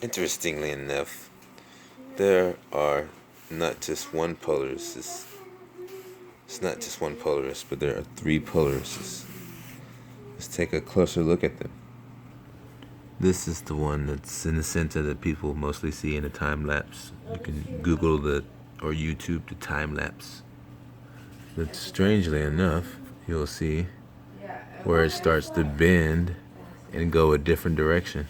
Interestingly enough, there are not just one Polaris. It's not just one Polaris, but there are three Polarises. Let's take a closer look at them. This is the one that's in the center that people mostly see in a time lapse. You can Google or YouTube the time lapse. But strangely enough, you'll see where it starts to bend and go a different direction.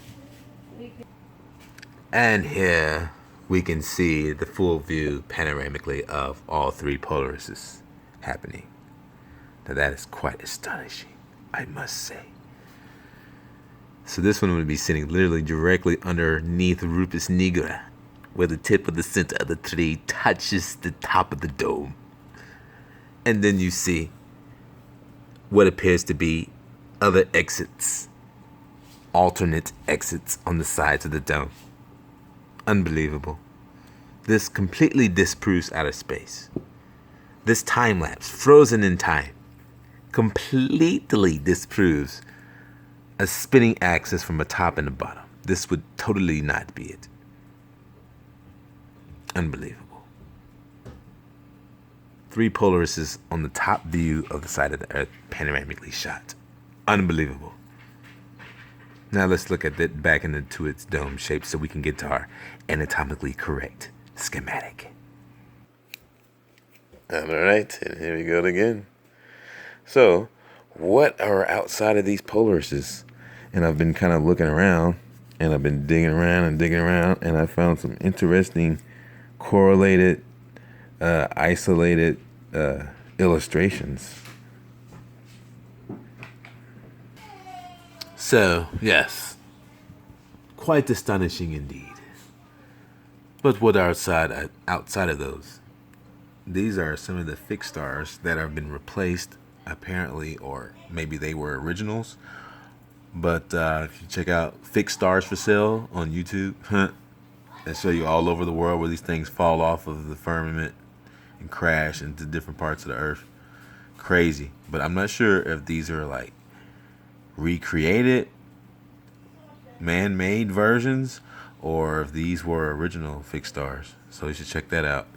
And here we can see the full view panoramically of all three Polarises happening. Now that is quite astonishing, I must say. So this one would be sitting literally directly underneath Rufus nigra, where the tip of the center of the tree touches the top of the dome. And then you see what appears to be other exits, alternate exits on the sides of the dome. Unbelievable. This completely disproves outer space. This time lapse, frozen in time, completely disproves a spinning axis from a top and a bottom. This would totally not be it. Unbelievable. Three Polarises on the top view of the side of the Earth, panoramically shot. Unbelievable. Now let's look at it back into its dome shape so we can get to our anatomically correct schematic. Alright, and here we go again. So, what are outside of these Polarises? And I've been kind of looking around, and I've been digging around, and I found some interesting correlated, isolated illustrations. So, yes, quite astonishing indeed. But what are outside of those? These are some of the fixed stars that have been replaced, apparently, or maybe they were originals. But if you check out Fixed Stars for Sale on YouTube, they show you all over the world where these things fall off of the firmament and crash into different parts of the Earth. Crazy. But I'm not sure if these are like recreated, man-made versions, or if these were original fixed stars. So you should check that out.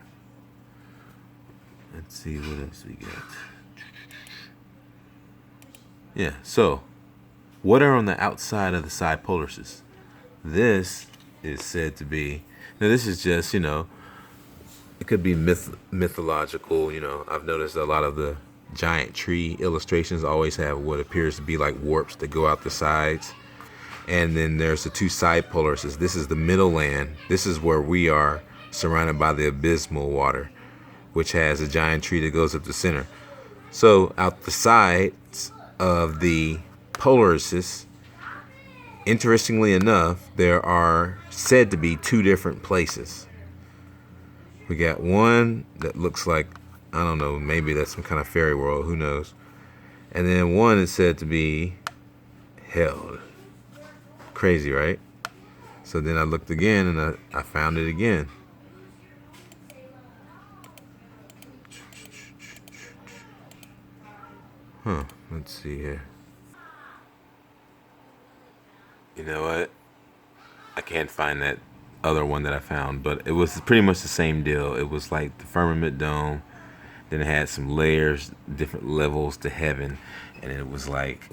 Let's see what else we got. Yeah, so what are on the outside of the side Polarises? This is said to be, now this is just, it could be mythological. I've noticed a lot of the giant tree illustrations always have what appears to be like warps that go out the sides. And then there's the two side Polarises. This is the middle land. This is where we are, surrounded by the abysmal water, which has a giant tree that goes up the center. So out the sides of the Polarises, interestingly enough, there are said to be two different places. We got one that looks like, I don't know, maybe that's some kind of fairy world, who knows. And then one is said to be hell. Crazy, right? So then I looked again and I found it again. Let's see here. You know what? I can't find that other one that I found, but it was pretty much the same deal. It was like the firmament dome, then it had some layers, different levels to heaven, and it was like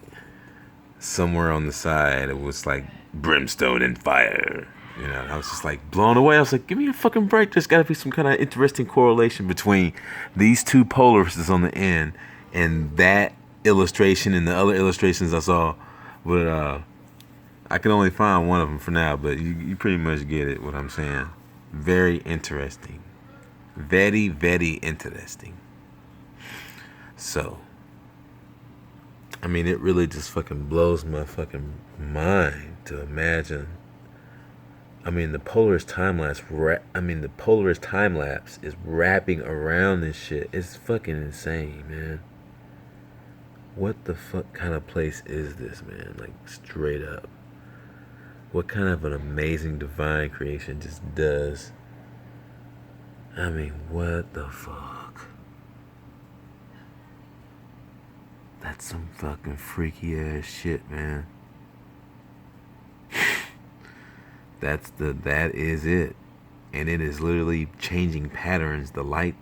somewhere on the side it was like brimstone and fire. I was just like blown away. I was like, give me a fucking break. There's got to be some kind of interesting correlation between these two Polarises on the end and that illustration and the other illustrations I saw. But I can only find one of them for now, but you pretty much get it, what I'm saying. Very interesting. Very, very interesting. So, I mean, it really just fucking blows my fucking mind to imagine. I mean, the Polaris time lapse. The Polaris time lapse is wrapping around this shit. It's fucking insane, man. What the fuck kind of place is this, man? Like, straight up. What kind of an amazing divine creation just does? I mean, what the fuck? That's some fucking freaky ass shit, man. That is it. And it is literally changing patterns. The light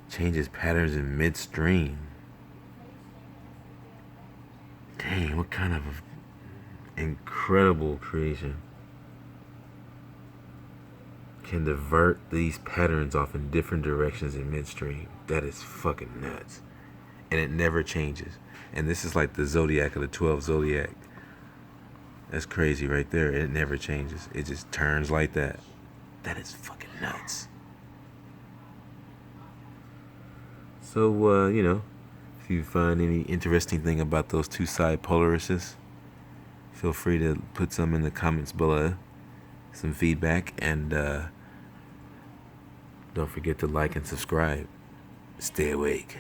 changes patterns in midstream. Dang, what kind of incredible creation can divert these patterns off in different directions in midstream? That is fucking nuts. And it never changes. And this is like the zodiac of the 12 zodiac. That's crazy right there. It never changes. It just turns like that. That is fucking nuts. So, if you find any interesting thing about those two side Polarises, feel free to put some in the comments below. Some feedback. And don't forget to like and subscribe. Stay awake.